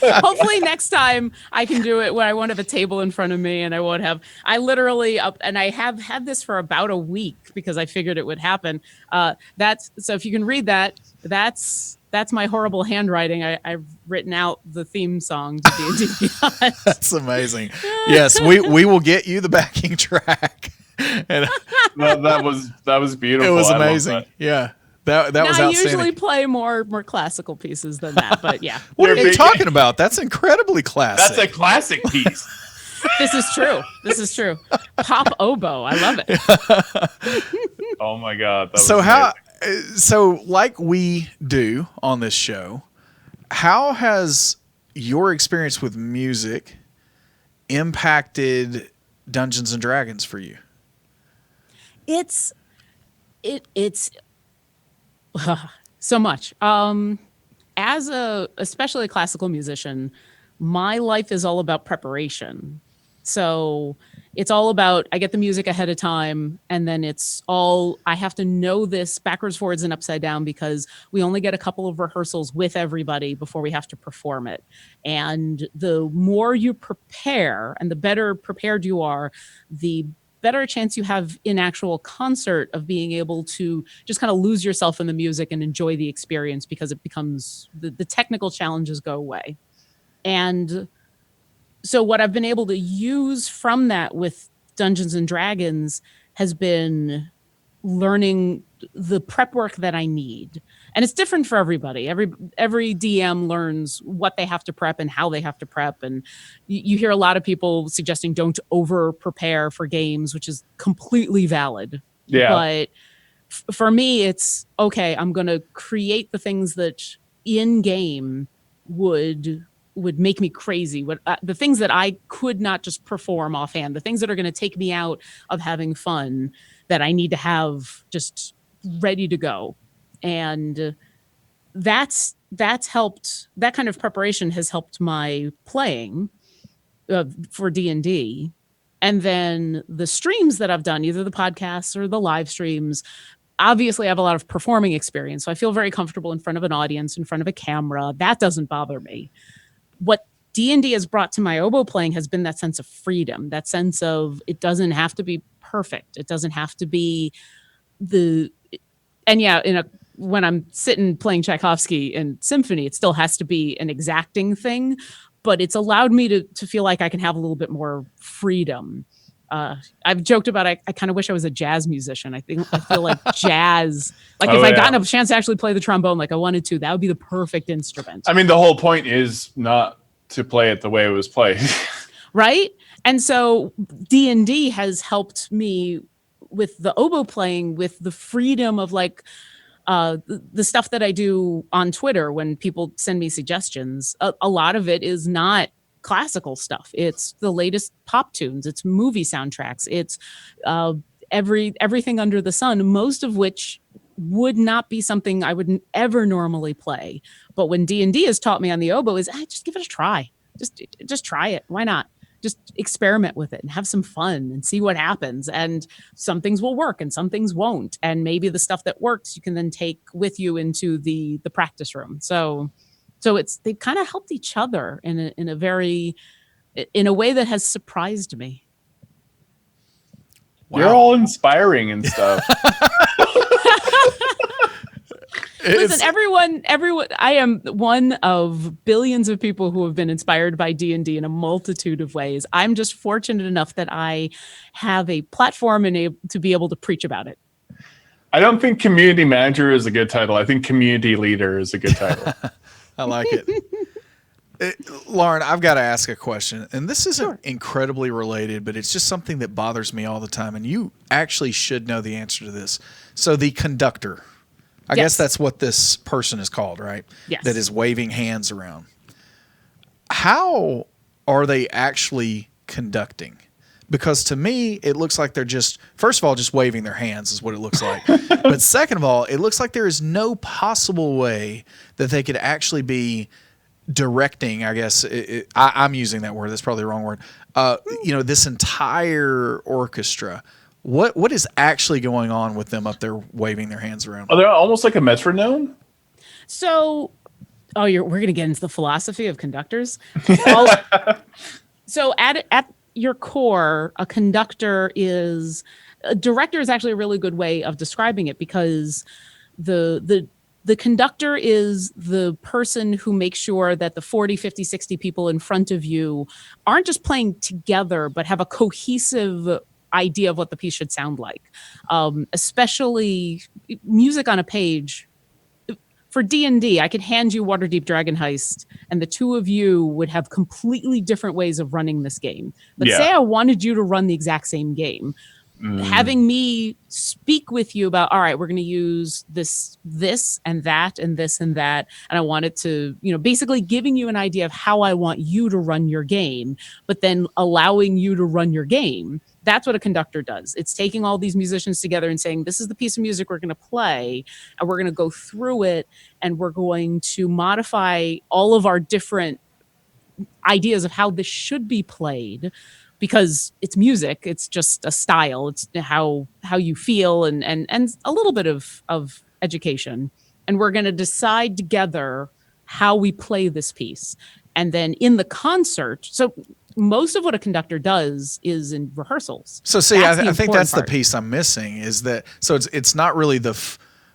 Hopefully next time I can do it where I won't have a table in front of me, and I literally and I have had this for about a week because I figured it would happen. So if you can read that, that's my horrible handwriting. I've written out the theme song to D&D Beyond. That's amazing. Yes, we will get you the backing track. And that was beautiful. it was I love amazing. that. Yeah. That was outstanding. I usually play more classical pieces than that, but yeah. What are you talking about? That's incredibly classic. That's a classic piece. This is true. Pop oboe. I love it. Oh my God. That was amazing. So like we do on this show, how has your experience with music impacted Dungeons and Dragons for you? It's so much. As especially a classical musician, my life is all about preparation. So it's all about, I get the music ahead of time, and then I have to know this backwards, forwards, and upside down because we only get a couple of rehearsals with everybody before we have to perform it. And the more you prepare and the better prepared you are, the better chance you have in actual concert of being able to just kind of lose yourself in the music and enjoy the experience, because it becomes the technical challenges go away. And so what I've been able to use from that with Dungeons and Dragons has been learning the prep work that I need. And it's different for everybody. Every DM learns what they have to prep and how they have to prep. And you hear a lot of people suggesting don't over prepare for games, which is completely valid. Yeah. But for me, it's okay. I'm going to create the things that in game would make me crazy. The things that I could not just perform offhand, the things that are going to take me out of having fun, that I need to have just ready to go. And that's helped. That kind of preparation has helped my playing for D&D. And then the streams that I've done, either the podcasts or the live streams, obviously I have a lot of performing experience. So I feel very comfortable in front of an audience, in front of a camera. That doesn't bother me. What D&D has brought to my oboe playing has been that sense of freedom, that sense of it doesn't have to be perfect. It doesn't have to be when I'm sitting playing Tchaikovsky in symphony, it still has to be an exacting thing, but it's allowed me to feel like I can have a little bit more freedom. I've joked about I kind of wish I was a jazz musician. I feel like jazz, if I got a chance to actually play the trombone like I wanted to, that would be the perfect instrument. I mean, the whole point is not to play it the way it was played. Right? And so D&D has helped me with the oboe playing, with the freedom of the stuff that I do on Twitter when people send me suggestions. A lot of it is not classical stuff. It's the latest pop tunes. It's movie soundtracks. It's everything under the sun, most of which would not be something I would ever normally play. But when D&D has taught me on the oboe is just give it a try. Just try it. Why not? Just experiment with it and have some fun and see what happens. And some things will work and some things won't. And maybe the stuff that works, you can then take with you into the practice room. So they've kind of helped each other in a way that has surprised me. Wow. You're all inspiring and stuff. Listen, everyone, I am one of billions of people who have been inspired by D&D in a multitude of ways. I'm just fortunate enough that I have a platform and to be able to preach about it. I don't think community manager is a good title. I think community leader is a good title. I like it. Lauren, I've got to ask a question, and this isn't incredibly related, but it's just something that bothers me all the time, and you actually should know the answer to this. So the conductor, I guess that's what this person is called, right? Yes. That is waving hands around. How are they actually conducting? Because to me, it looks like they're first of all, just waving their hands is what it looks like. But second of all, it looks like there is no possible way that they could actually be directing, I guess I'm using that word. That's probably the wrong word. This entire orchestra. What is actually going on with them up there waving their hands around? Are they almost like a metronome? So, we're going to get into the philosophy of conductors. So at your core, a director is actually a really good way of describing it, because the conductor is the person who makes sure that the 40, 50, 60 people in front of you aren't just playing together, but have a cohesive idea of what the piece should sound like. Especially music on a page. For D&D, I could hand you Waterdeep Dragon Heist, and the two of you would have completely different ways of running this game. But say I wanted you to run the exact same game. Having me speak with you about, all right, we're going to use this and that and this and that. And I wanted to, basically giving you an idea of how I want you to run your game, but then allowing you to run your game. That's what a conductor does. It's taking all these musicians together and saying, this is the piece of music we're going to play, and we're going to go through it, and we're going to modify all of our different ideas of how this should be played, because it's music. It's just a style. It's how you feel and a little bit of education. And we're going to decide together how we play this piece. And then in the concert, so most of what a conductor does is in rehearsals. So see, I think that's the piece I'm missing, is that, so it's not really the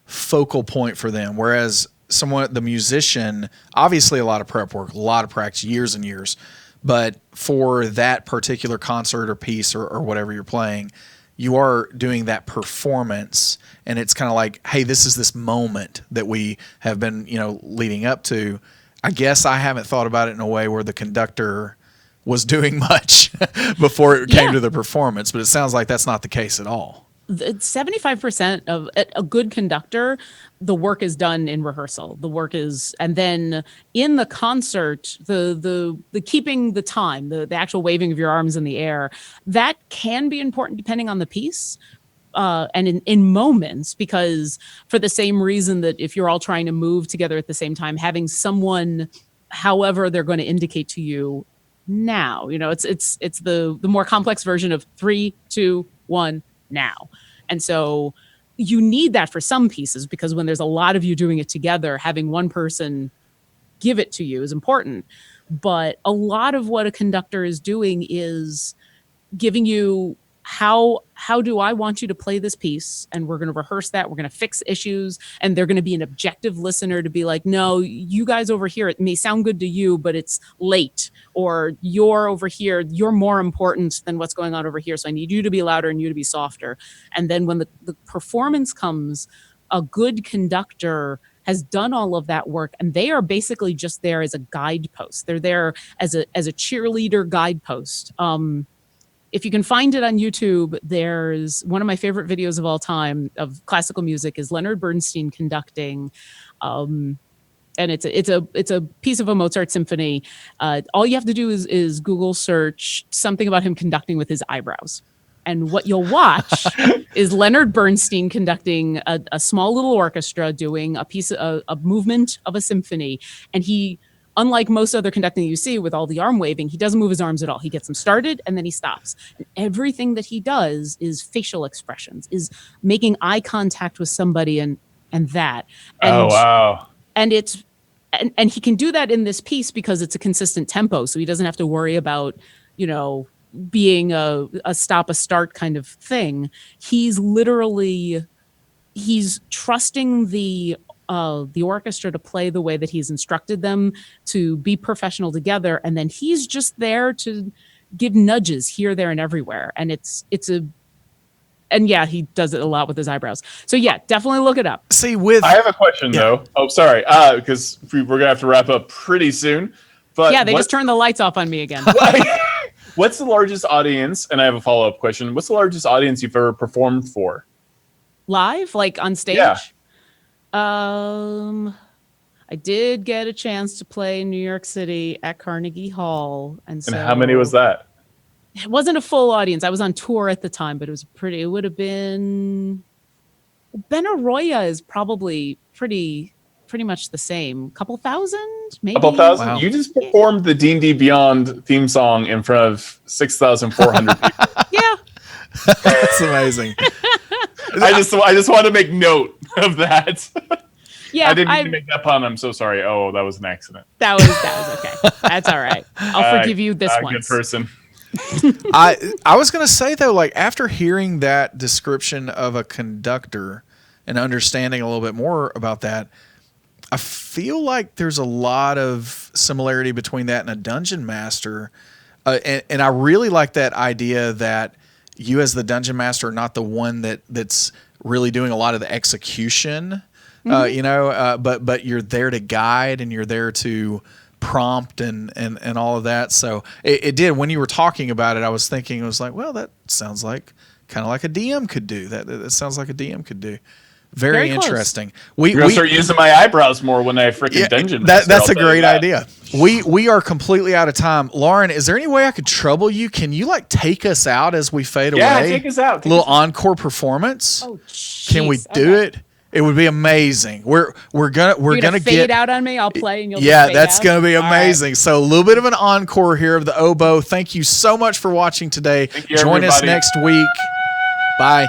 focal point for them. Whereas the musician, obviously a lot of prep work, a lot of practice, years and years. But for that particular concert or piece or whatever you're playing, you are doing that performance, and it's kind of like, hey, this is this moment that we have been, leading up to. I guess I haven't thought about it in a way where the conductor was doing much before it came to the performance, but it sounds like that's not the case at all. 75% of a good conductor, the work is done in rehearsal. The work is, and then in the concert, the keeping the time, the actual waving of your arms in the air, that can be important depending on the piece. And in moments, because for the same reason that if you're all trying to move together at the same time, having someone, however they're going to indicate to you now, it's the more complex version of 3, 2, 1 now. And so you need that for some pieces, because when there's a lot of you doing it together, having one person give it to you is important. But a lot of what a conductor is doing is giving you how do I want you to play this piece? And we're going to rehearse that. We're going to fix issues. And they're going to be an objective listener to be like, no, you guys over here, it may sound good to you, but it's late. Or you're over here, you're more important than what's going on over here. So I need you to be louder and you to be softer. And then when the performance comes, a good conductor has done all of that work, and they are basically just there as a guidepost. They're there as a cheerleader guidepost. If you can find it on YouTube, there's one of my favorite videos of all time of classical music is Leonard Bernstein conducting, and it's a piece of a Mozart symphony. All you have to do is Google search something about him conducting with his eyebrows, and what you'll watch is Leonard Bernstein conducting a small little orchestra doing a movement of a symphony, and he, unlike most other conducting you see with all the arm waving, he doesn't move his arms at all. He gets them started and then he stops. And everything that he does is facial expressions, is making eye contact with somebody and that. And, oh, wow. And it's and he can do that in this piece because it's a consistent tempo. So he doesn't have to worry about, being a stop, a start kind of thing. He's trusting the orchestra to play the way that he's instructed them, to be professional together, and then he's just there to give nudges here, there, and everywhere. And he does it a lot with his eyebrows. So yeah, definitely look it up. I have a question though. Oh, sorry, because we're gonna have to wrap up pretty soon. But yeah, they just turned the lights off on me again. What's the largest audience? And I have a follow-up question. What's the largest audience you've ever performed for? Live, like on stage? Yeah. I did get a chance to play in New York City at Carnegie Hall. And how many was that? It wasn't a full audience. I was on tour at the time, but it would have been, Ben Arroyo is probably pretty pretty much the same. Couple thousand, maybe. Couple thousand. Wow. You just performed the D&D Beyond theme song in front of 6,400 people. Yeah. That's amazing. I just want to make note of that. Yeah. I didn't mean to make that pun. I'm so sorry. Oh, that was an accident. That was okay. That's all right. I'll forgive you this Good once. person. I was gonna say though, like after hearing that description of a conductor and understanding a little bit more about that, I feel like there's a lot of similarity between that and a dungeon master, and I really like that idea that you as the dungeon master are not the one that's really doing a lot of the execution, but you're there to guide and you're there to prompt and all of that. So it did, when you were talking about it, I was thinking, it was like, well, that sounds like kind of like a DM could do. That sounds like a DM could do. Very close. interesting. You're gonna start using my eyebrows more when I freaking dungeon. That's a great idea. We are completely out of time. Lauren, is there any way I could trouble you? Can you like take us out as we fade away? Yeah, take us out. A little encore performance. Oh, jeez. Can we do it? It would be amazing. We're gonna fade get out on me. I'll play and you'll yeah, just fade that's out. gonna be All right. amazing. So a little bit of an encore here of the oboe. Thank you so much for watching today. Thank you, Join us everybody. next week. Bye.